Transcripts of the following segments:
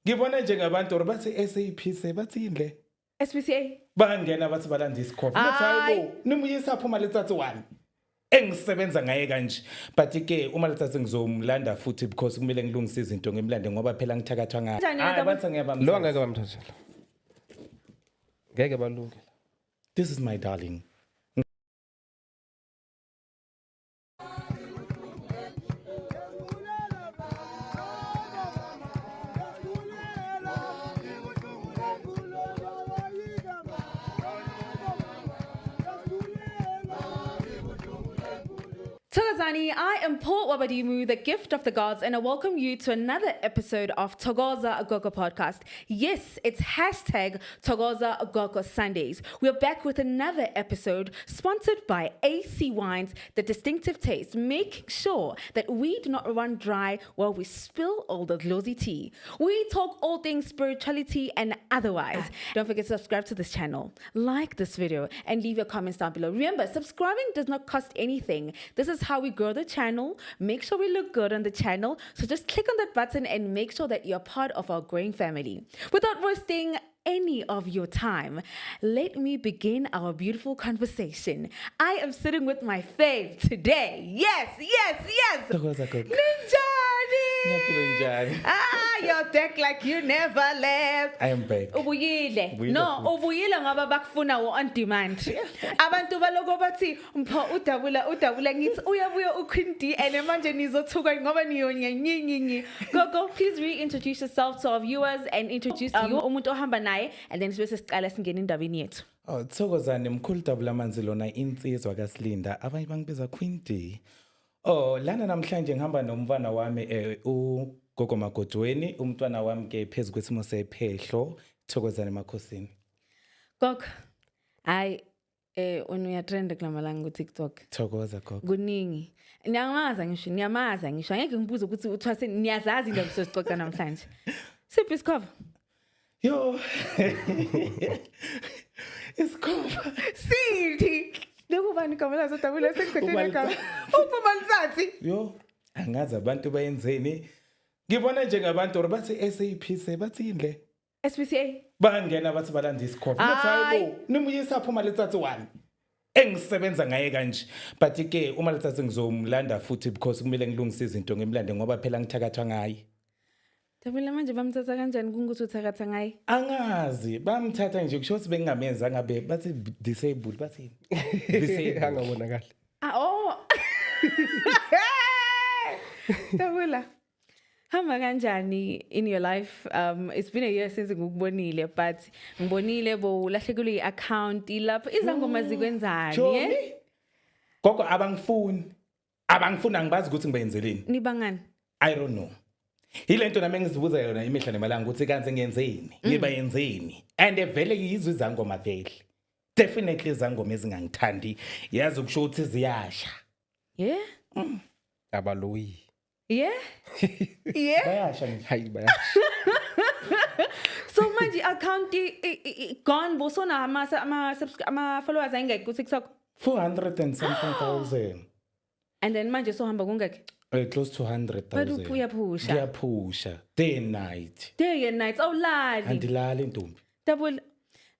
ngibona njengabantu bathi SAPC bathi indle SPCA. bangena bathi balanda isikhofi bathi hayibo nimuyisa phuma lethathu 1 engisebenza ngaye kanje but ke uma lethathu ngizomlanda futhi because kumele ngilungise izinto ngimlande ngoba phela ngithakathwa ngayo bathi ngiyabamthatha lo angeke bamthathela ngeke balungela. This is my darling. Thokozani, I am Paul Wabadimu, the gift of the gods, and I welcome you to another episode of Thokoza Agoko podcast. Yes, it's hashtag Thokoza Agoko Sundays. We're back with another episode sponsored by AC Wines, the distinctive taste, making sure that we do not run dry while we spill all the glossy tea. We talk all things spirituality and otherwise. Don't forget to subscribe to this channel, like this video, and leave your comments down below. Remember, subscribing does not cost anything. This is how we grow the channel, make sure we look good on the channel. So just click on that button and make sure that you're part of our growing family. Without wasting any of your time, let me begin our beautiful conversation. I am sitting with my fave today. Yes. Ninjani! You're back like you never left. I am back. Ubuyile. No, ubuyile ngoba bakufuna on demand. Abantu baloko bathi mpho udabula ngithi uyabuya uQuinty and manje nizothuka ngoba niyonyenyenyenye. Go, please reintroduce yourself to our viewers and introduce you umuntu ohamba naye, and then sibe sesiqala singena indabeni yethu. Thokozani mkhulu Dabula Manzi lona insizwa kaSilinda abanye bangibiza Quinty. Lana namhlanje ngihamba nomfana wami uGogo Magodweni, umntwana wami ke phezulu kwesimo sephehlo. Thokozani emakhosini. Gogo, unuya trend kulamalanga ku TikTok. Thokoza gogo. Kuningi. Niyamaza ngisho angeke ngibuze ukuthi uthwase niyazazi indaba sesicoca namhlanje. Siphi isikhovo? Yo. Isikhovo. Sithi. Lekubani kamela zodabula sekugcine ka. Uphuma Ltsatsi. Yo, angazi abantu bayenzeni. Ngibona njengabantu bathi SAPC bathi indle SPCA. bangena bathi balanda isikhofi bathi hayibo nimuyisa phuma lethathu 1 engisebenza ngaye kanje but ke uma lethathu ngizomlanda futhi because kumele ngilungise izinto ngimlande ngoba phela ngithakathwa ngaye. Dabula manje bamthatha kanjani kungukuthi uthakatha ngaye? Angazi bamthatha nje kusho ukuthi bengingamenza ngabe bathi disabled bathi disabled angabona kahle. Dabula, hamba kanjani in your life? It's been a year since ngikubonile, but ngibonile bo ulahlekelwe i-account lapho izangoma zikwenzani eh? Gogo abangifuni angibazi ukuthi ngibenzeleni. Nibangani? I don't know. Ilento nami ngizibuza yona imihla nemalanga ukuthi kanze ngiyenzeni ngiba yenzeni and vele yizwe izangoma vele definitely izangoma ezingangithandi yazi ukusho ukuthi ziyasha Abaloyi bayasha hayi bayasha. So manje account gone bosona ama followers ayingekho ku TikTok 400 and something thousand and then manje so hamba kungekho close to 100,000. But uyaphusha. Ngiyapusha day and night. Day and night awulali. Andilali ntombi. Dabula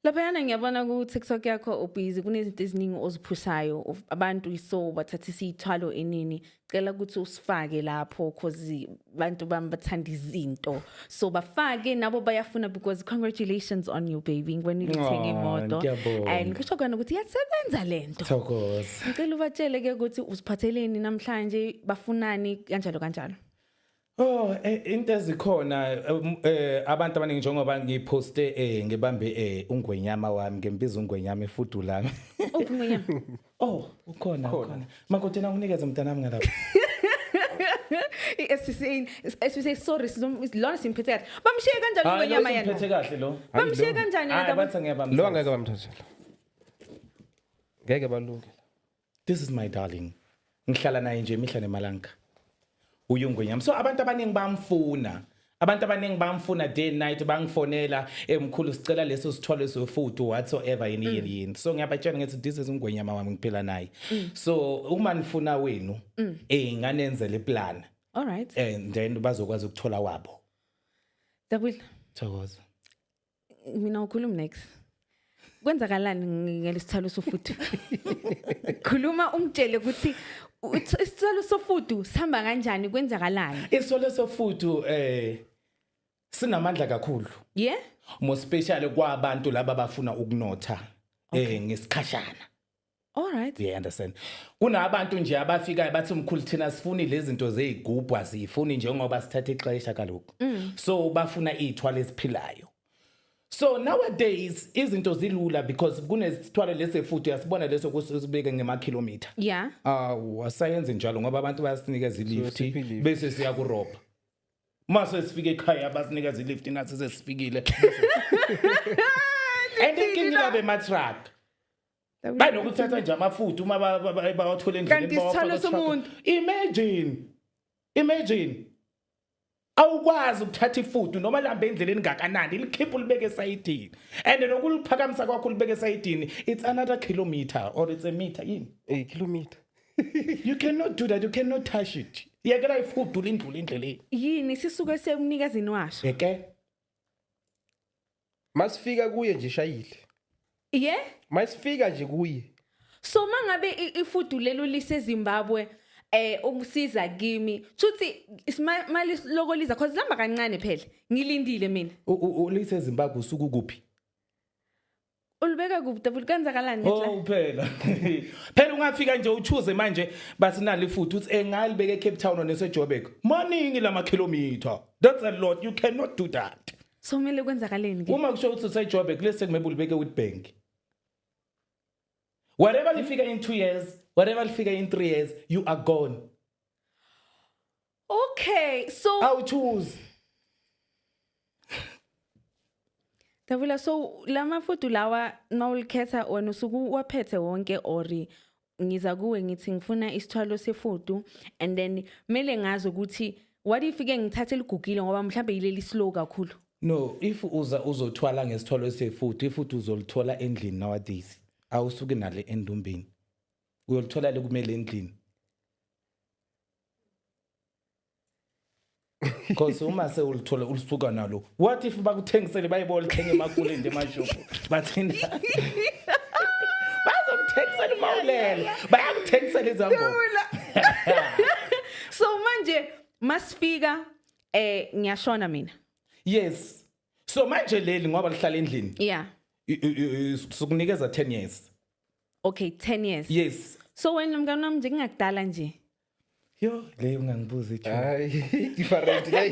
lapha yana ngiyabona ku TikTok yakho ubusy kunezinto eziningi oziphusayo abantu so bathatha isithwalo enini. Cela ukuthi usifake lapho cause abantu bathanda izinto. So bafake nabo bayafuna because congratulations on your baby when you thenga imoto. And kusho khona ukuthi iyasebenza lento. Thokoza. Ngicela ubatshele ke ukuthi usiphatheleni namhlanje bafunani kanjalo. Into ezikhona abantu abaningi njengoba ngiposte ngibambe ungwenyama wami ngembiza ungwenyama efudu lami. Ungwenyama. Ukhona. Makotena unikeze mntanami ngalapha. SPCA sorry silona simphethe kahle. Bamshiye kanjani ungwenyama yana? Simphethe kahle lo. Bamshiye kanjani yena? Bathi ngiyabamthatha. Lo angeke bamthathela. Ngeke balungela. This is my darling. Ngihlala naye nje imihla nemalanga. Uyungwenyama. So abantu abaningi bamfuna day and night bangifonela emkhulu sicela leso sithwalo sofudu whatsoever yini. So ngiyabatshela ngithi this is ungwenyama wami ngiphila naye. So uma nifuna wenu nganenzela iplan. All right. And then bazokwazi ukuthola wabo. Dabula Thokoza. Mina ukhuluma next. Kwenzakalani ngelesithalo sofudu? Khuluma umtshele ukuthi isithalo sofudu sihamba kanjani kwenzakalani? Isithole sofudu sinamandla kakhulu. Yeah? More especially kwabantu laba abafuna ukunotha ngesikhashana. All right. You understand? Kunabantu nje abafikayo bathi umkhulu thina sifuni lezi zinto zezigubhu azifuni njengoba sithatha ixesha kaloku. So bafuna izithwalo eziphilayo. So nowadays izinto zilula because kunesithwalo lesefuthi yasibona leso kusibeke ngemakilometer. Yeah. Wasayenze njalo ngoba abantu bayasinikeza ilift siphi bese siya ku rob. Mase sifike ekhaya basinikeza ilift nathi sesifikile. And inkinga be matruck. Banokuthatha nje amafutha uma bawathole endleleni Kanti somuntu. Imagine. Awukwazi ukuthatha ifudu noma lambe endleleni ngakanani likhipha libeke esayidini and nokuliphakamisa kwakho libeke esayidini it's another kilometer or it's a meter yini a kilometer. You cannot do that, you cannot touch it. Yekela ifudu lindlule endleleni Yini sisuke semnikazini washo? eke Masifika kuye nje shayile. Yeah? Masifika nje kuye. So mangabe ifudu lelo liseZimbabwe ukusiza kimi futhi mali lokoliza cause lamba kancane phela ngilindile mina ulise Zimbabwe usuku kuphi ulibeka kuphi double kanzakalani ngetla phela ungafika nje uchoose manje basinali ifudu uthi engalibeke eCape Town neseJoburg maningi lama kilometer that's a lot you cannot do that so mele kwenzakaleni ke uma kusho ukuthi useJoburg lese kumele ulibeke Witbank whatever lifika in 2 years whatever lifika in 3 years you are gone okay so I'll choose Davula so lama fudu lawa nawulikhetha wena usuku waphethe wonke ori ngiza kuwe ngithi ngifuna isithwalo sefudu and then mele ngazi ukuthi what if ke ngithathe ligugile ngoba mhlambe yileli slow kakhulu no if uzothwala ngesithwalo sefudu ifudu uzolithola endlini nowadays awusuke nale endumbini uyolithola le kumele endlini because uma sewulithola ulisuka nalo what if bakuthengisele bayibona lithenga emakuleni emashop bathinda bazokuthengisela imawulela bayakuthengisela izangoma so manje masifika ngiyashona mina yes so manje leli ngoba lihlala endlini yeah sukunikeza 10 years okay 10 years yes so wena mngani wami nje ngingakudala nje yo le ungangibuza ithi Hayi different le.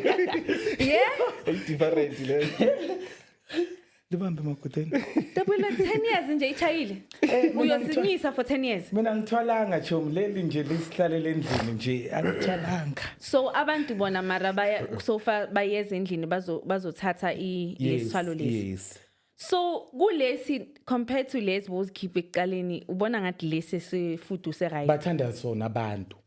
yeah Different le. libambe makuteni double 10 years nje ichayile uyosimisa for 10 years mina ngithwalanga chomi leli nje lisihlalele endlini nje angithwalanga so abantu bona mara baya sofa bayeze endlini bazothatha lesithwalo lesi yes so kulesi compared to lesi bozikhipha ekuqaleni ubona ngathi lesi sifudu seright bathanda sona abantu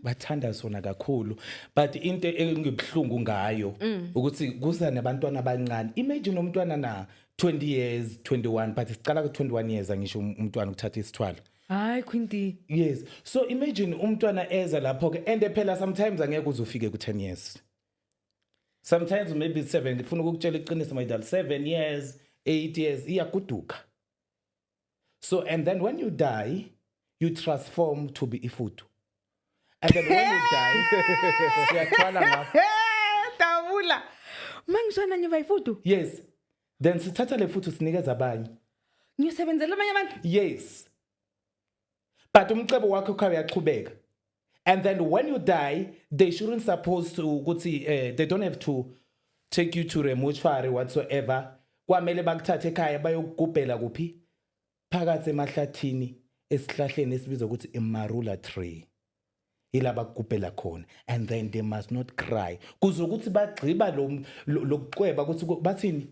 bathanda sona kakhulu but into engibhlungu ngayo ukuthi kuza nabantwana abancane imagine umntwana na 20 years 21 but sicala ku 21 years angisho umntwana ukuthatha isithwalo hayi Quinty yes so imagine umntwana eza lapho ke and phela sometimes angeke uzufike ku 10 years sometimes maybe 7 ngifuna ukukutshela iqiniso my dad 7 years 8 years iyaguduka so and then when you die you transform to be ifudu and then when you die siyathwala ngapha Davula mangishona nje bayifudu yes then sithatha le futhi sinikeza abanye ngiyosebenzela abanye abantu yes but umcebo wakho ukhawe yaqhubeka and then when you die they shouldn't supposed to ukuthi they don't have to take you to a mortuary whatsoever kwamele bakuthathe ekhaya bayokugubhela kuphi phakathi emahlathini esihlahleni esibizwa ukuthi imarula tree ilaba kugubhela khona and then they must not cry kuzokuthi bagciba lokucweba ukuthi bathini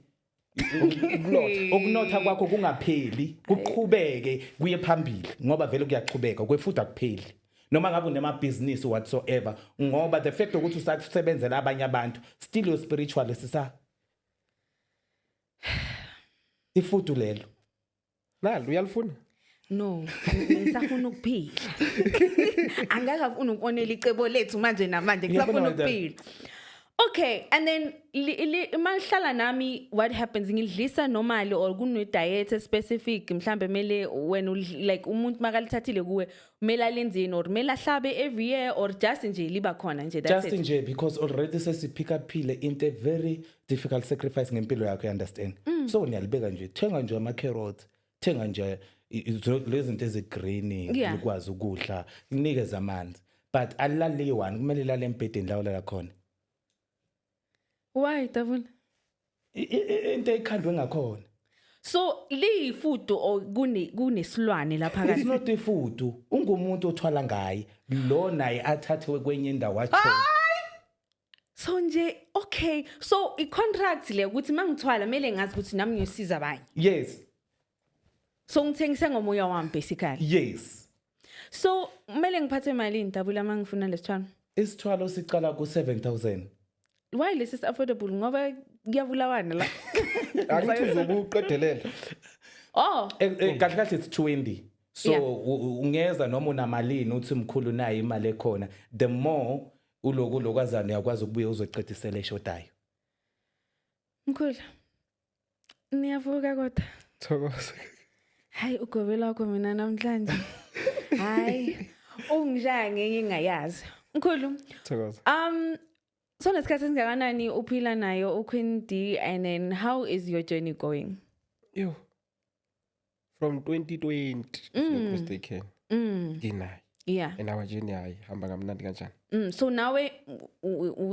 ukunotha kwakho kungapheli kuqhubeke kuye phambili ngoba vele kuyaqhubeka kwefuthi akupheli noma ngabe unemabhizinisi whatsoever ngoba the fact ukuthi usasebenzela abanye abantu still your spiritual sisa ifudu lelo Nalo uyalifuna? no ngisafuna ukuphila angakafuna ukonela icebo lethu manje namanje ngisafuna ukuphila Okay, and then mahlala nami what happens ngidlisa normally or kune diet specific mhlambe mele when like umuntu makalithathile kuwe mela lenzini or mela hlabe every year or just nje liba khona nje that's Just it. nje because already sesipick up into a very difficult sacrifice ngempilo yakho, you understand. So niyalibeka nje, thenga nje ama carrots, thenga nje lezi zinto ezigreen Yeah. ukwazi ukudla, inikeze amanzi. But alale one kumele lale embedeni la ulala khona. Why Davula? Into ekhandwe ngakhona. So liyifudu or kunesilwane lapha It's kahle. not ifudu. Ungumuntu othwala ngaye. Lo naye athathiwe kwenye indawo wacho. So nje okay, so I contract le ukuthi mangithwala mele ngazi ukuthi nami ngiyosiza abanye. Yes. So ngithengisa ngomoya wami basically. Yes. So mele ngiphathe imali Davula mangifuna lesithwalo. Isithwalo sicala ku 7,000. Why this is affordable ngoba kuyabulawana la. Angithi uzobuqedelela. Oh, Kahle kahle it's 20. So Yeah. ungeza noma unamalini uthi mkhulu naye imali ekhona, the more ulokwazana uyakwazi ukubuya uzoqedisela eshodayo. mkhulu. Niyavuka kodwa. Thokoza. Hayi ugobela wakho mina namhlanje. Hayi. Ungishaya ngeke ngayazi. Mkhulu. Thokoza. So nesikhathi singakanani uphila nayo uQueen D and then how is your journey going? Yo. From 2020 if not mistaken. Nginayo. Yeah. And our journey ayihamba kamnandi kanjani? So nawe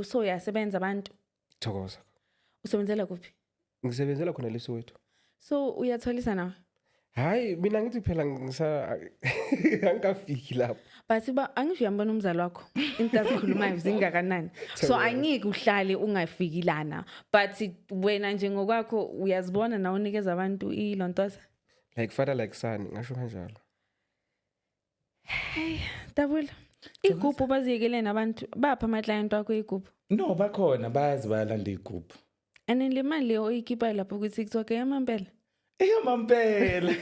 so yasebenza abantu Thokoza. usebenzela kuphi? Ngisebenzela khona leSoweto. So uyatholisa nawe? Hayi mina ngithi phela angikafiki lapho. But angisho uyambona umzali wakho into azikhulumayo zingakanani. So angike uhlale ungafiki lana. But wena nje ngokwakho uyazibona na unikeza abantu ilontoza? Like father like son ngasho kanjalo. Dabula. Igubhu baziyekele nabantu bapha ama client wakho igubhu. No bakhona bayazi bayalanda igroup. And then le mali leyo oyikhipha lapho ukuthi kuthiwa yamampela. Mampela.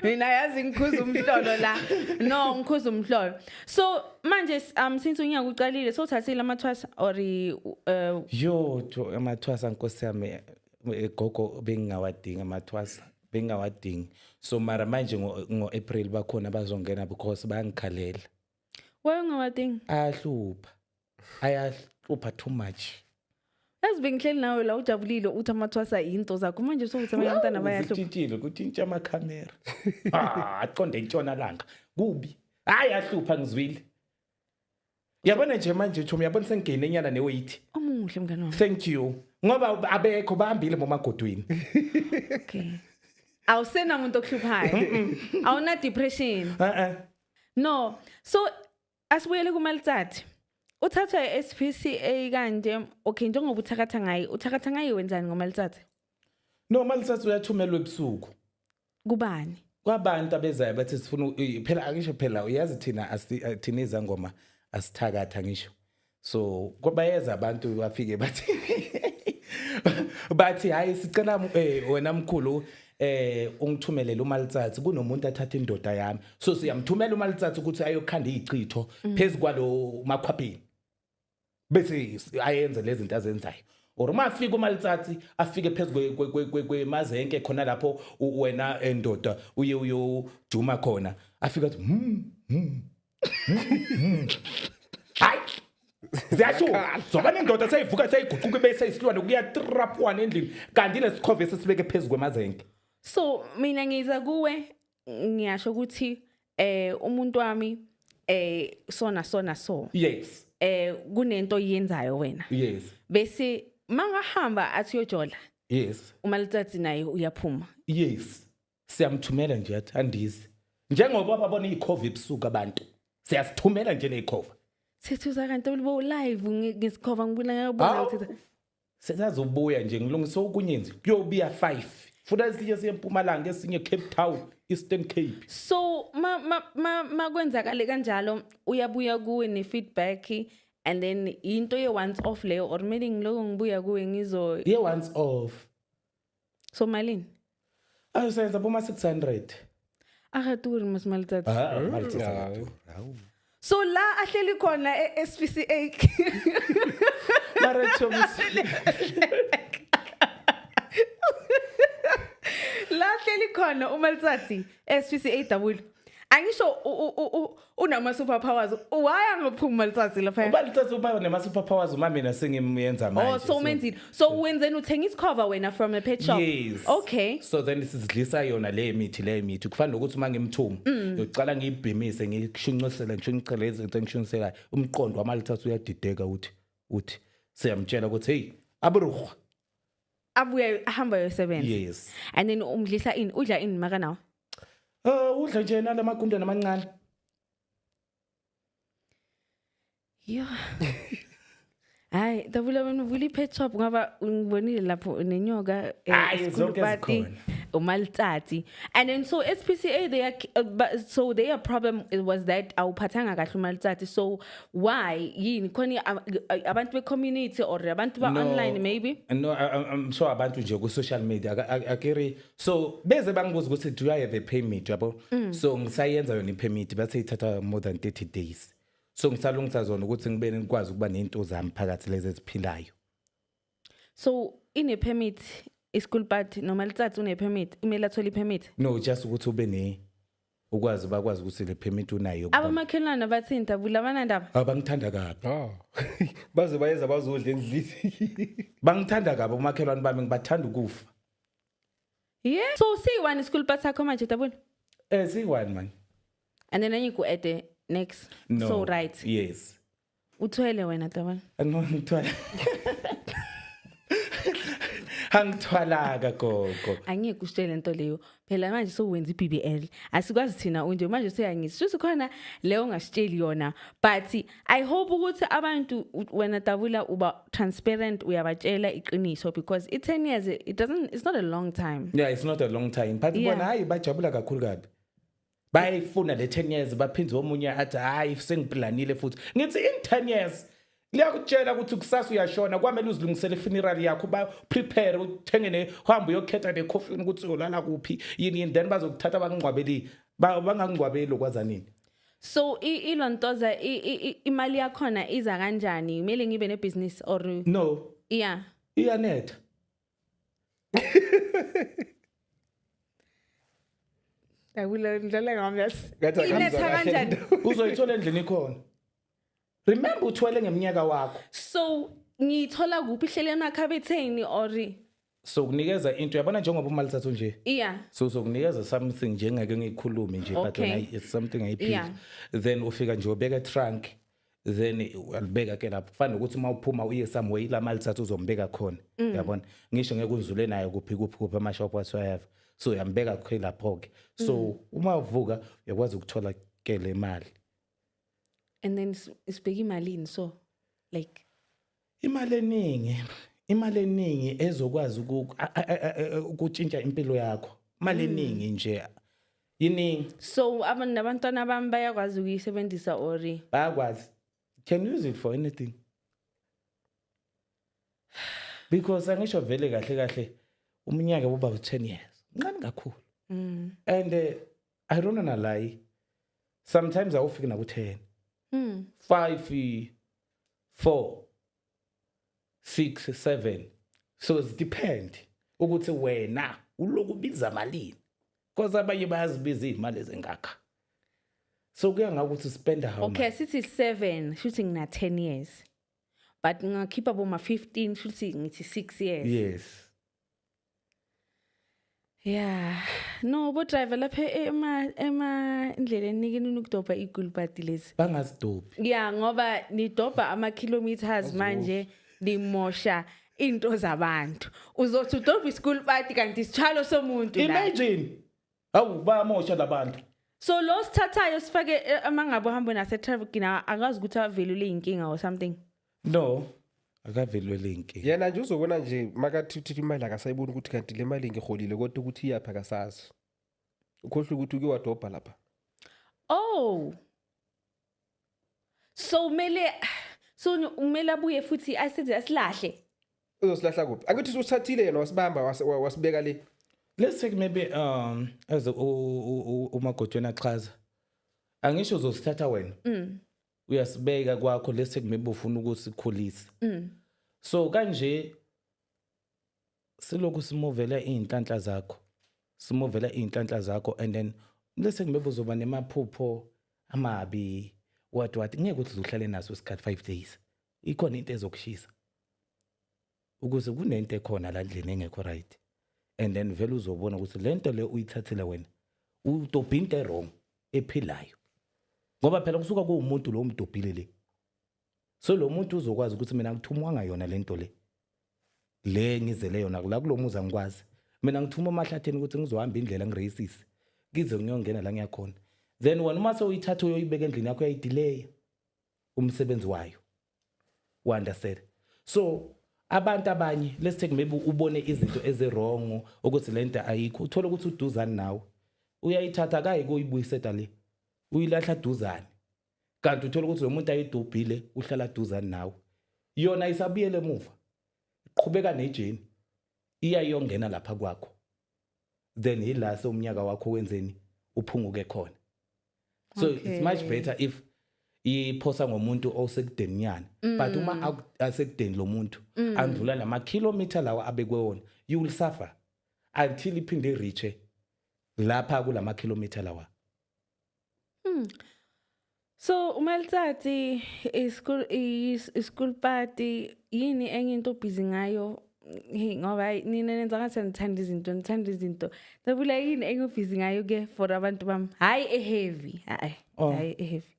Mina yazi ngikhuza umhlolo la. No ngikhuza umhlolo. So manje since unyaka uqalile so uthathile amathwasa or Yo amathwasa nkosi yami egogo bengingawadinga amathwasa bengingawadingi. So mara manje ngo April bakhona bazongena because bayangikhalela. wayengawadingi. Ayahlupha too much. Yazi bengihleli nawe la ujabulile uthi amathwasa into zakho manje sokuthi abantwana bayahlupha. Sitshintshile kutshintsha ama camera. Aqonde entshonalanga. Kubi. Hayi ahlupha ngizwile. Yabona nje manje Thomi yabona sengene enyana neweight. Omuhle mngani wami. Thank you. Ngoba abekho bahambile momagodweni. Okay. Awusena umuntu okuhluphayo. Awuna depression. No. So asibuyele kuMalitsathi. Uthathwa SPCA kanje okay njengoba uthakatha ngayi wenzani ngoMalitsathi? No Malitsathi uyathumelwa ebusuku. Kubani? Kwabantu abezayo bathi sifuna phela angisho phela uyazi thina izangoma asithakatha ngisho. So kwabayeza abantu bafike bathi hayi sicela wena mkhulu ungithumelele uMalitsathi kunomuntu athatha indoda yami. So siyamthumela uMalitsathi ukuthi ayokhanda izichitho phezukwalo makhwapheni. Bese ayenze lezi zinto azenzayo. Or uma afika uMalitsathi afike phezulu kwemazenke khona lapho wena endoda uye uyojuma khona afika athi hayi ziyasho zobani indoda seyivuka seyiguquka bese isilwane kuya trap one endlini kanti lesikhove sesibeke phezulu kwemazenke. So mina ngiza kuwe ngiyasho ukuthi umuntu wami so Yes. kunento oyenzayo wena Yes. bese mangahamba athi uyojola Yes. uMalitsathi naye uyaphuma. Yes. Siyamthumela nje athandise. Njengoba babona iCovid ebusuku abantu. Siyasithumela nje neCovid. Sethuza kanti ulibo live ngisikhova ngibula ngiyabona ukuthi Sesazobuya nje ngilungisa okunyenzi kuyobiya 5. Futhi siye eMpumalanga esinye Cape Town, Eastern Cape. so ma kwenzakale kanjalo uyabuya kuwe ne-feedback and then into ye once off leyo or maybe ngiloko ngibuya kuwe ngizo Ye once off. so malini Ayisenza boma 600. akaturi masimalitsathi. Malitsathi. So la ahleli khona SPCA. Mara Thomas. La ahleli khona uMalitsatsi SPCA double. Angisho unama superpowers. Why angaphuma uMalitsatsi lapha? Ubalitsatsi uba nema superpowers uma mina sengimyenza manje. Oh, so menzile. So wenzeni uthenga isikhova wena from a pet shop? Yes. Okay. So then sidlisa yona le mithi kufanele ukuthi uma ngimthuma ngiyocala ngiyibhimise ngishunqisele izinto engishunqiselayo umqondo waMalitsatsi uyadideka uthi siyamtshela ukuthi hey aburuh. Abuye ahamba yosebenza. Yes. And then umdlisa in udla in maka now. Udla nje nalamagundo namancane. Yo. Hayi, dabula wena uvula pet shop ngoba ngibonile lapho nenyoka zonke zikhona. uMalitsatsi. And then so SPCA so their problem was that awuphathanga kahle uMalitsatsi. So why yini khona abantu be community or abantu ba online maybe? No, I'm sure abantu nje ku social media akiri so beze bangibuza ukuthi do you have a permit yabo so ngisayenza yona ipermit bese ithatha more than 30 days. So ngisalungisa zona ukuthi ngibene ngikwazi ukuba nento zami phakathi lezi eziphilayo. So in a permit school party noMalitsatsi une permit imela thola ipermit? No, just ukuthi ube ukwazi bakwazi ukuthi le permit unayo. Abamakhelwane bathinta bulabana ndaba. Abangithanda kabi. Oh. Baze bayeza bazodla endlini. Bangithanda kabi umakhelwane bami ngibathanda ukufa. Yeah. So see one school party yakho manje dabula. See one man. And then you go at the next. No. So right. Yes. Uthwele wena dabula. Ngithwala. Angithwalaga gogo. Angeke usitshele into leyo. Phela manje sowenza iBBL. Asikwazi thina unje manje seyangisi. Sho khona leyo ngasitsheli yona. But I hope ukuthi abantu wena dabula uba transparent uyabatshela iqiniso because 10 years it's not a long time. Yeah, it's not a long time. But bona hayi bajabula kakhulu kabi. Bayifuna le 10 years baphinze omunye athi hayi sengiplanile futhi. Ngithi in 10 years liyakutshela ukuthi kusasa uyashona kwamele uzilungisele funeral yakho ba prepare uthenge nehamba uyokhetha necoffin ukuthi uyolala kuphi yini then bazokuthatha bangingcwabeli bangangcwabeli kwaza nini. So ilontoza imali yakhona iza kanjani? Kumele ngibe nebusiness or No. Yeah. Iyanetha. Dabula ndlela ngamyas. Ngathi Inetha kanjani? Uzoyithola endlini ikhona. Remember uthwele ngeminyaka wakho. So ngithola kuphi ihlele emakhabetheni or So kunikeza into yabona njengoba uMalitsatsi nje. yeah. So kunikeza something njengeke ngikhulume nje but Okay. it's something ayiphile. Yeah. Then ufika nje ubeka trunk then alibeka ke lapho kufanele ukuthi uma uphuma uye somewhere ila Malitsatsi uzombeka khona yabona ngisho ngeke uzule nayo kuphi ama shop whatsoever so uyambeka ke lapho ke so uma uvuka uyakwazi ukuthola ke le mali. And then isibheka imalini so like Imali eningi ezokwazi ukutshintsha impilo yakho. Imali eningi nje. Yiningi so abantwana bami bayakwazi ukuyisebenzisa or bayakwazi. Can use it for anything. Because angisho vele kahle umnyaka uba u10 years. Ngani kakhulu. And I don't wanna lie. Sometimes awufika na ku10. 5 4 6 7 so it depend ukuthi wena uloku biza malini because abanye bayazibiza imali ezengakha so kuya ngakuthi spend how okay much. sithi 7 shooting na 10 years but ngakhipha boma 15 shooting ngithi 6 years. Yes. Yeah. No, bo driver lapha ema indleleni nikini ukudobha igulpati lezi. Bangazidobhi. Yeah, ngoba nidobha ama kilometers manje limosha into zabantu. Uzothi udobha ischool party kanti isithalo somuntu la. Imagine. Awu bayamosha labantu. So lo sithathayo sifake amangabo hambo nase traffic na akazi ukuthi avelule inkinga or something. No. Akavelwele inkinga. Yena nje uzobona nje makathithi imali akasayibona ukuthi kanti le mali ngihholile kodwa ukuthi iyapha akasazi. Ukhohle ukuthi uke wadobha lapha. Oh. So umele abuye futhi asize asilahle. Uzosilahla kuphi? Akuthi usithathile yena wasibamba wasibeka le. Let's take maybe as uMagodweni achaza. Angisho uzosithatha wena. uyasibeka kwakho lese kumebe ufuna ukusikhulisa. So kanje silokhu simovela izinhlanhla zakho and then lese kumebe uzoba nemaphupho amabi what ngeke uthi uhlale naso isikhathi 5 days ikhona into ezokushisa ukuze kunento ekhona la ndleni engekho right and then vele uzobona ukuthi lento le uyithathile wena udobha into wrong ephilayo ngoba phela kusuka kuwumuntu lo mdobhile le so lo muntu uzokwazi ukuthi mina ngithumwanga yona lento le ngizele yona la kulomuza ngikwazi mina ngithuma amahlatheni ukuthi ngizohamba indlela ngiracist kize ngiyongena la ngiyakhona then wena uma sewuyithatha uyoyibeka endlini yakho uyayidelay umsebenzi wayo understand so abantu abanye let's take maybe ubone izinto ezewrong ukuthi lento ayikho uthola ukuthi uduzane nawe uyayithatha kayi kuyibuyiseta le uyilahla duzane kanti uthola ukuthi lo muntu ayidobhile uhlala duzane nawe yona isabiyele emuva iqhubeka nejeni iyayongena lapha kwakho then yila somnyaka wakho wenzeni uphunguke khona so it's much better if iphosa ngomuntu osekudeni nyana but uma asekudeni lo muntu andlula lama kilometer lawa abekwe wona you will suffer until iphinde reach lapha kulama kilometer lawa. So uMeltsati school party yini enye into busy ngayo ngoba nina nenza ngathi nithanda izinto dabula yini enye busy ngayo ke for abantu bam hayi heavy hayi heavy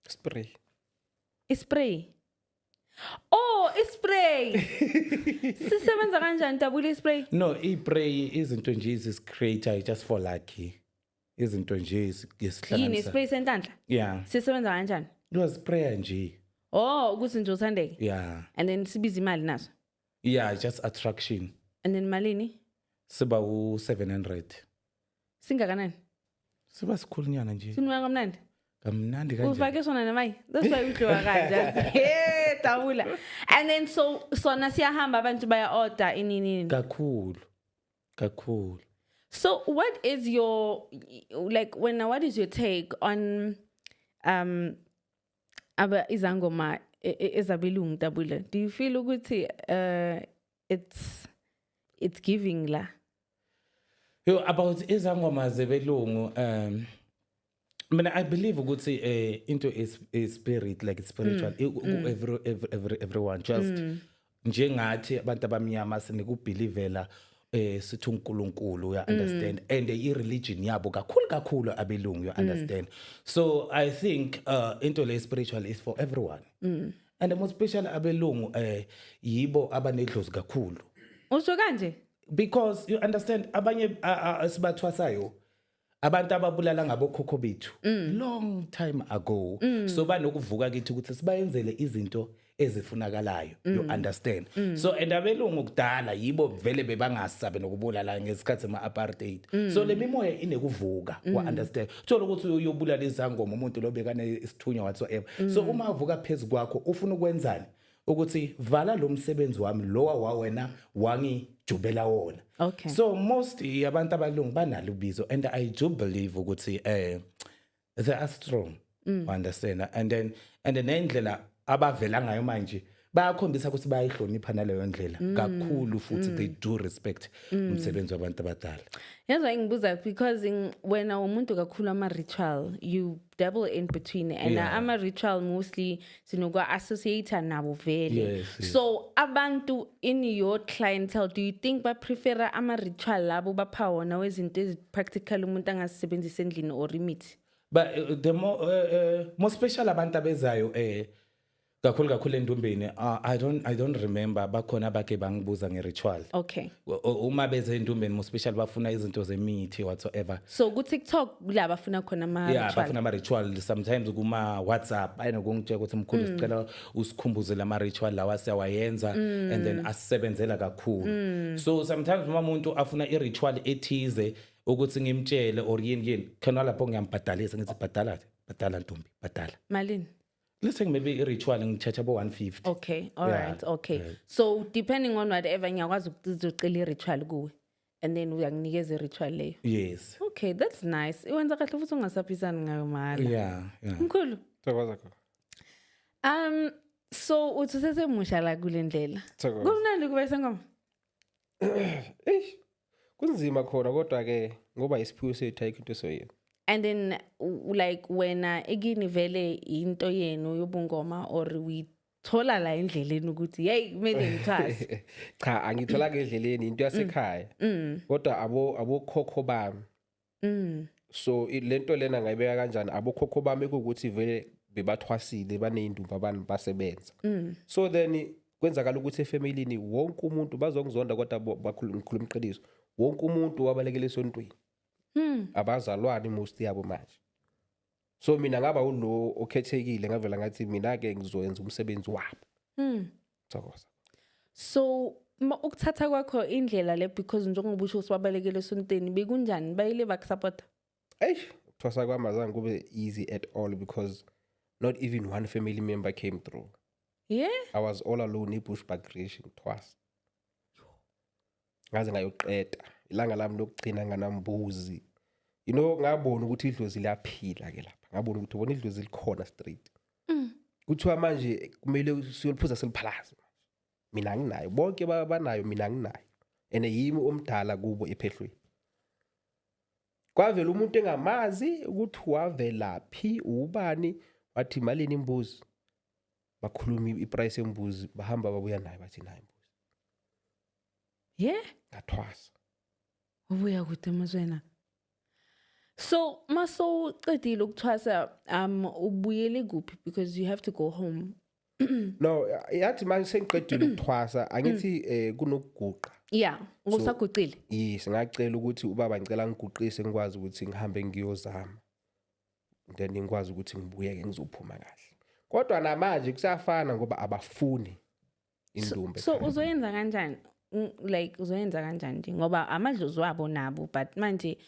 spray spray sisebenza kanjani dabula spray No, spray izinto nje is-creator just for lucky izinto nje yini esihlanganisa spray senhlanhla yeah sisebenza kanjani sprayer nje ukuthi nje uthandeke yeah and then sibiza imali naso yeah just attraction and then malini siba u700 singakanani siba sikhulunyana nje sinuka kamnandi kamnandi kanje ufake sona namayi that's why udliwa kanje hey dabula and then so sona siyahamba abantu baya order inini kakhulu So what is your what is your take on aba izangoma ezabelungu dabula? Do you feel ukuthi it's giving la? About izangoma zebelungu I believe ukuthi into is spirit like it's spiritual everyone just njengathi abantu abamnyama sinikubelievela sithi uNkulunkulu you understand and i-religion yabo kakhulu abelungu you understand so I think into le spiritual is for everyone and the most special abelungu yibo abanedlozi kakhulu usho kanje because you understand abanye sibathwasayo abantu ababulala ngabokhokho bethu long time ago so banokuvuka kithi ukuthi sibayenzele izinto ezifunakalayo you understand so and abelungu kudala yibo vele bebangasabe nokubulala ngesikhathi sema-apartheid so le mimoya inekuvuka wa understand thola ukuthi uyobulala izangoma umuntu lobekane isithunywa whatsoever so uma avuka phezulu kwakho ufuna ukwenzani ukuthi vala lo msebenzi wami lowa wena wangijubela wona okay so most yabantu abalungu banalo ubizo and I do believe ukuthi they are strong understand and then nendlela abavela ngayo manje bayakhombisa ukuthi bayihlonipha naleyo ndlela kakhulu futhi they do respect umsebenzi wabantu abadala. Yazwa ngibuza because when umuntu kakhulu ama ritual you double in between and ama ritual mostly sinokwa associate nabo vele so abantu in your clientele do you think ba prefer ama ritual labo bapha wona wezinto ezi practical umuntu angasebenzisa endlini or imithi but the more special abantu abezayo kakhulu endumbeni I don't remember bakhona bake bangibuza ngeritual okay uma beze endumbeni mo special bafuna izinto zemithi whatsoever so ku TikTok la bafuna khona ama ritual bafuna ama ritual sometimes kuma WhatsApp ayinokungitshela ukuthi mkhulu sicela usikhumbuze lama ritual lawa siyawayenza and then asebenzela kakhulu so sometimes uma umuntu afuna i ritual ethize ukuthi ngimtshele or yini khona lapho ngiyambhadalisa ngithi bhadala ntombi bhadala malini. Let's say maybe a ritual ngithatha bo 150. Okay, all right, okay. So depending on whatever ngiyakwazi ukuzocela i-ritual kuwe and then uyanginikeza i-ritual leyo. Yes. Okay, that's nice. Iwenza kahle futhi ungasaphisani ngayo mara. Yeah. Mkhulu, Thokoza khona. So uthi sesemusha la kule ndlela. Thokoza. Kumnandi kube sengoma. Kunzima khona kodwa ke ngoba isiphiwo sethu ayikho into soyena. And then like wena ekini vele into yenu yobungoma or we thola la endleleni ukuthi hey kumele ngithwase. Cha angithola ke endleleni into yasekhaya. Kodwa abokhokho bami. So lento lena ngayibeka kanjani abokhokho bami ukuthi vele bebathwasile banezindumba abantu basebenza. So then kwenzakala ukuthi efamilini wonke umuntu bazongizonda kodwa bakhuluma iqiniso. Wonke umuntu wabalekele esontweni. Abazalwane most yabo manje. So mina ngaba ulo okhethekile ngavela ngathi mina ke ngizoyenza umsebenzi wabo. Thokoza. So ukuthatha kwakho indlela le because njengoba usho sibabalekele esontweni bekunjani bayile bakusupport? Ukuthwasa kwami azange kube easy at all because not even one family member came through. Yeah. I was all alone in Bushbuck creation twice. Ngaze ngayoqeda ilanga lami lokugcina nganambuzi. You know ngabona ukuthi idlozi liyaphila ke lapha. Ngabona ukuthi ubona idlozi likhona straight. Kuthiwa manje kumele siyoliphuza seliphalaza. Mina nginayo bonke banayo mina nginayo. Ene yimi omdala kubo ephehlweni. Kwavela umuntu engamazi ukuthi wavelaphi ubani wathi malini imbuzi. Bakhuluma iprice yembuzi bahamba babuya nayo bathi nayo imbuzi. Yeah. Ngathwasa. Ubuya kude mazwena. So maso uqedile ukuthwasa ubuyele kuphi because you have to go home. No yathi manje sengiqedile ukuthwasa angithi kunokuguqa. Yeah, ngosaguqile. Yes ngacela ukuthi ubaba ngicela ngiguqise ngikwazi ukuthi ngihambe ngiyozama. Then ngikwazi ukuthi ngibuye ke ngizophuma kahle. Kodwa namanje kusafana ngoba abafuni indumbe. So uzoyenza kanjani? Like uzoyenza kanjani nje ngoba amadlozi wabo nabo but manje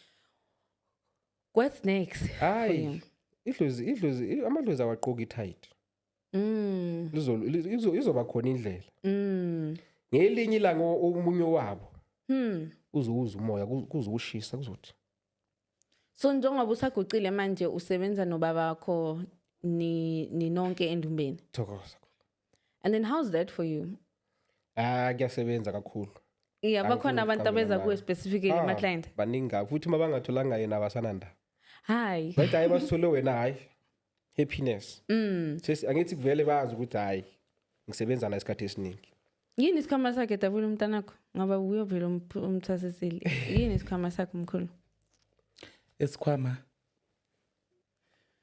what's next? Hayi idlozi amadlozi awaqoka itight. Izoba khona indlela. Ngelinye ilanga omunye wabo. Uzuza umoya kuzoshisa kuzothi. So njengoba usaguqile manje usebenza nobaba wakho ni nonke endumbeni. Thokoza. And then how's that for you? Kuyasebenza kakhulu. Yeah, bakhona abantu abeza ku specifically ama client. Baningi futhi mabangatholanga yena abasananda. Hayi. Bathi hayi basithole wena hayi. Happiness. Angithi kuvele bazi ukuthi hayi ngisebenza na isikhathi esiningi. Yini isikhama sakhe Dabula umntanakho? Ngoba uyovela umthasisile. Yini isikhama sakhe umkhulu? Esikhwama.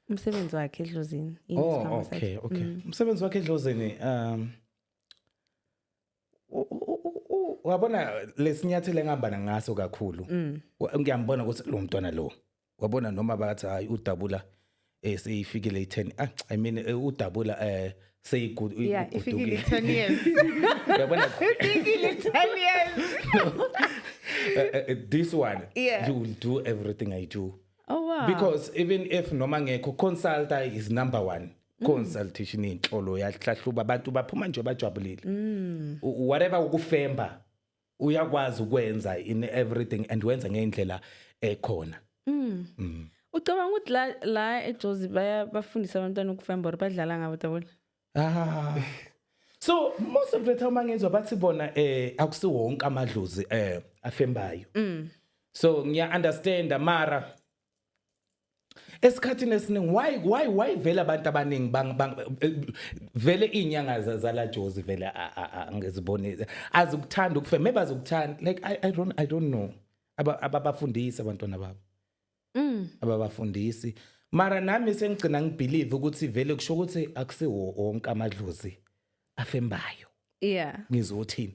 Umsebenzi wakhe edlozini. Yini isikhama sakhe? Okay. Umsebenzi wakhe edlozini wabona lesinyathele ngihamba ngaso kakhulu. Ngiyambona ukuthi lo mntwana lo. Wabona noma bathi hayi uDabula seyifikile 10 I mean uDabula yeah, ifikile 10 years. Yabona ifikile 10 years. This one Yeah. you will do everything I do. Oh wow. Because even if noma ngekho consulta is number 1. Consultation inhlolo yahlahluba abantu baphuma nje bajabulile. Whatever ukufemba uyakwazi ukwenza in everything and wenza ngendlela ekhona. Ucabanga ukuthi la eJozi bafundisa abantwana ukufemba or badlala ngabo Dabula? So most of the time mangezwa bathi bona akusi wonke amadlozi afembayo. So ngiya understand mara esikhathini esiningi why vele abantu abaningi vele inyanga zala Jozi vele angezibone azukuthanda ukufema maybe azukuthanda like I don't know ababafundisi abantwana babo ababafundisi mara nami sengigcina ngibelieve ukuthi vele kusho ukuthi akusiwo wonke amadlozi afembayo. Yeah. Ngizothini?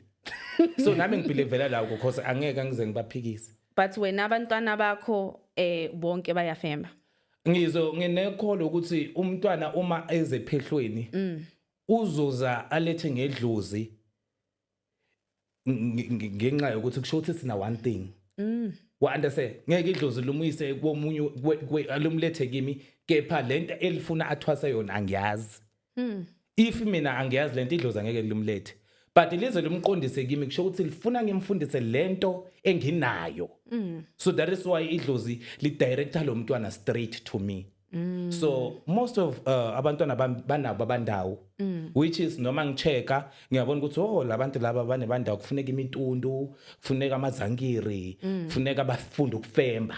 So nami ngibelieve la because angeke ngize ngibaphikise. But wena abantwana bakho bonke bayafemba. Nginekholo ukuthi umntwana uma ezephehlweni uzoza alethe ngedlozi ngenxa yokuthi kusho ukuthi sina one thing. Wa understand ngeke idlozi lumuyise komunye alumlethe kimi kepha lento elifuna athwasa yona angiyazi. If mina angiyazi lento idlozi angeke lumlethe but lize lumqondise kimi kusho ukuthi lifuna ngimfundise lento enginayo. So that is why idlozi li director lo mntwana straight to me. So most of abantwana banabo abandawo which is noma ngicheka ngiyabona ukuthi labantu laba banebandawo kufuneka imintundu kufuneka amazankiri kufuneka bafunde ukufemba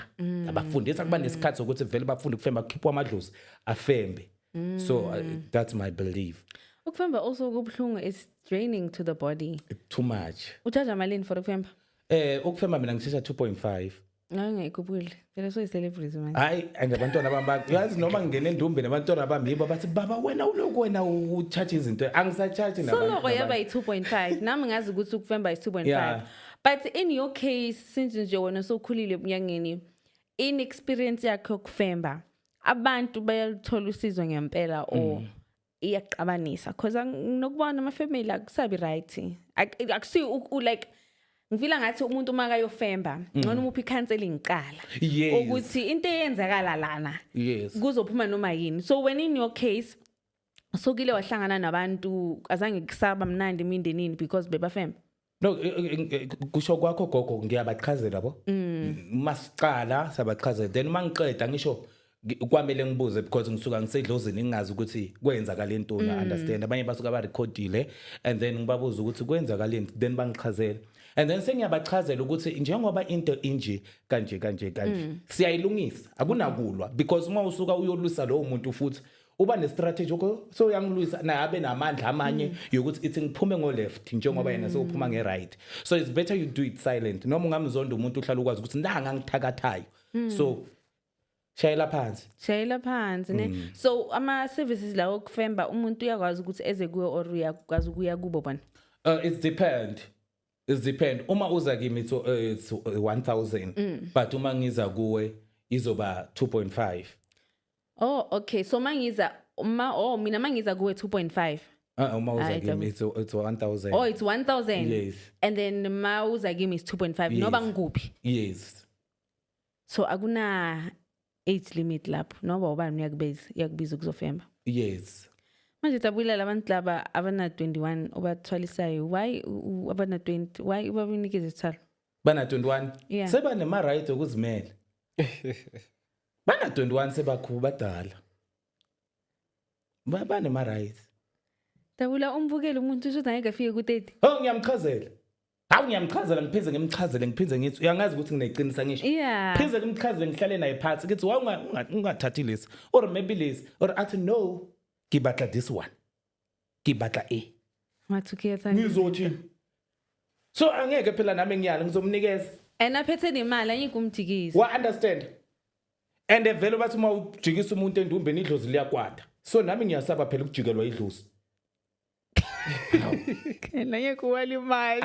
abafundisa kuba nesikhathi sokuthi vele bafunde ukufemba kukhipha amadlozi afembe so that's my belief. Ukufemba also kubhlungu is draining to the body. Too much. Uchaja malini for ukufemba? Ukufemba mina ngishisha 2.5. Ngayikhuphule. Phela so celebrity manje. Hayi andabantwana bamba yazi noma ngene endumbe nabantwana bami yibo bathi baba wena uloku wena ucharge izinto angisacharge So loko yaba yi2.5 nami ngazi ukuthi ukufemba is2.5 Yeah. but in your case since nje wena sokhulile ebunyangeni in experience yakho ukufemba abantu bayalithola usizo ngempela or iyaqabanisa because nokubona ama family akusabi right akusi like ngifila ngathi umuntu makayofemba ngcono umuphi counseling qala Yes. ukuthi into eyenzakala lana Yes. kuzophuma noma yini. So when in your case sokile wahlangana nabantu azange kusaba mnandi emindenini because bebafemba. No kusho kwakho gogo ngiyabachazela yabo masiqala sabachazela then mangiqeda ngisho kwamele ngibuze because ngisuka ngisedlozini ngingazi ukuthi kwenzakala intoni understand abanye basuka ba recordile and then ngibabuza ukuthi kwenzakaleni then bangichazela and then sengiyabachazela ukuthi njengoba into inje kanje siyayilungisa akunakulwa because uma usuka uyolwisa lo muntu futhi uba ne strategy so uyangilwisa na abe namandla amanye yokuthi ithi ngiphume ngo left njengoba yena sophuma nge right so it's better you do it silent noma ungamzonda umuntu uhlala ukwazi ukuthi ndanga ngithakathayo so shayela phansi ne. So ama services lawo kufemba umuntu uyakwazi ukuthi eze kuwe or uyakwazi ukuya kubo bona. It depend uma uza kimi it's 1000 but uma ngiza kuwe izoba 2.5. Oh okay, so mina mangiza kuwe 2.5. Uma uza kimi it's 1000. Oh, it's 1000. Yes. And then ma uza kimi is 2.5 Yes. noba ngikuphi. Yes. So akuna age limit lapho noba ubani uyakubiza ukuzofemba. Yes. Manje tabula labantu laba abana 21 obathwalisayo why abana 20 why ubanikeza isithalo? Bana 21 Yeah. seba nema right ukuzimela. Bana 21 sebakhu badala. Bana nema right. Tabula umbukele umuntu uthi angeke afike ku30. Oh ngiyamchazela. Hawu ngiyamchazela ngipheze ngimchazele ngiphinde ngithi uyangazi ukuthi ngineqinisa ngisho. Yeah. Pheze ngimchazele ngihlale naye phansi ngithi ungathathi lesi or maybe lesi or athi no ngibatla this one. Ngibatla A. Mathukiya thani. Ngizothi. So angeke phela nami ngiyala ngizomnikeza. And aphethe nemali anyikumjikisa. Wa understand? And vele bathi uma ujikisa umuntu endumbeni idlozi liyakwada. So nami ngiyasaba phela ukujikelwa idlozi. Nanye kuwali imali.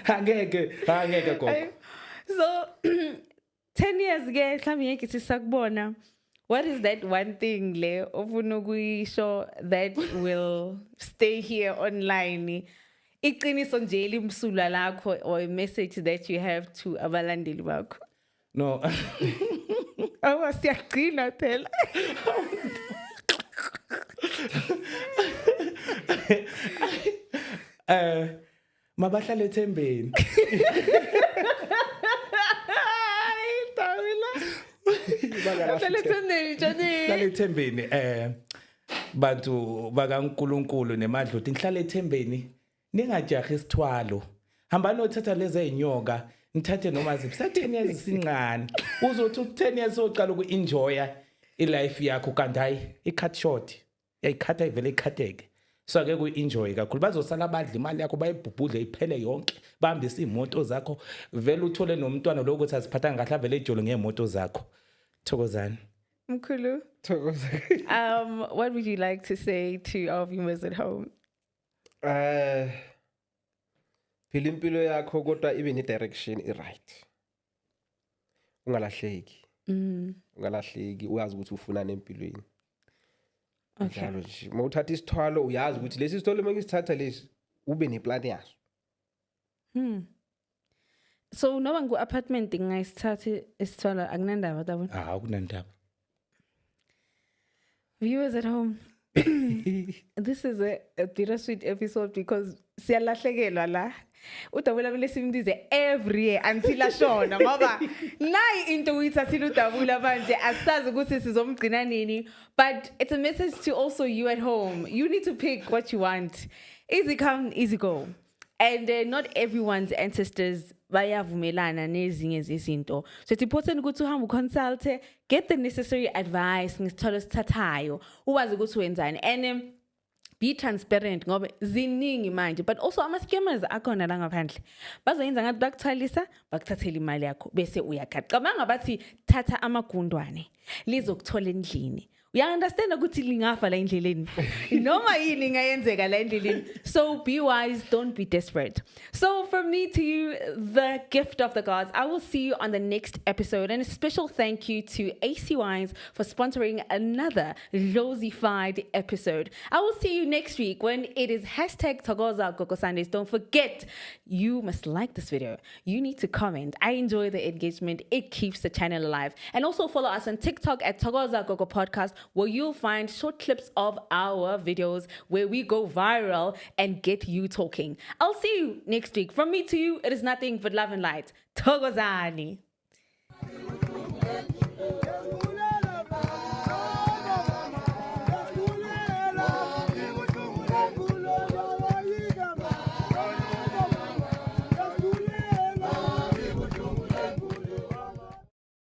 Angeke gogo. So 10 years ke mhlawumbe ngeke sisakubona. What is that one thing le ofuna ukuyisho that will stay here online? Iqiniso nje elimsulwa lakho or a message that you have to abalandeli bakho. No. Awu siyaqina phela. Mabahlala ethembeni. Hlala ethembeni bantu bakaNkuluNkulu nemadlozi nihlala ethembeni ningajahi isithwalo hamba nothatha lezi einyoka nithathe noma ziphi 10 years sincane uzothi 10 years oqala ukuenjoya ilife yakho kanti hayi icut short yayikhatha ivele ikhatheke so ake kuenjoy kakhulu bazosala abadla imali yakho bayibhubhudle iphele yonke bahambisa imoto zakho vele uthole nomntwana lokuthi aziphatha ngahle avele ejolo ngeemoto zakho Thokozani. Mkhulu. What would you like to say to our viewers at home? Phila impilo yakho kodwa ibe ne direction right. Ungalahleki. Ungalahleki uyazi ukuthi ufuna empilweni. Njalo nje. Mawuthatha isithwalo uyazi ukuthi lesi sithwalo mangisithatha lesi ube neplan yaso. So noba ngu apartment ngayisithatha isithwala akunandaba tabona. Akunandaba. Viewers at home, This is a bittersweet episode because siyalahlekelwa la. Udabula vele simdize every year until ashona ngoba nayi into uyithathile udabula manje asazi ukuthi sizomgcina nini, but it's a message to also you at home. You need to pick what you want. Easy come, easy go. And not everyone's ancestors bayavumelana nezinye zezinto. So it's important ukuthi uhambe uconsulte, get the necessary advice ngisithole sithathayo, uwazi ukuthi wenzani. And be transparent ngoba ziningi manje, but also ama-scammers akhona la ngaphandle. Bazoyenza ngathi bakuthwalisa, bakuthathela imali yakho bese uyakhathi. Cabanga bathi thatha amagundwane lizokuthola endlini. Uya-understand ukuthi lingafa la endleleni. Noma yini ingayenzeka la endleleni. So be wise, don't be desperate. So from me to you, the gift of the gods. I will see you on the next episode. And a special thank you to AC Wines for sponsoring another Rosified episode. I will see you next week when it is #Thokoza Gogo Sundays. Don't forget, you must like this video. You need to comment. I enjoy the engagement. It keeps the channel alive. And also follow us on TikTok at Thokoza Gogo Podcast, where you'll find short clips of our videos where we go viral and get you talking. I'll see you next week. From me to you, it is nothing but love and light. Thokozani.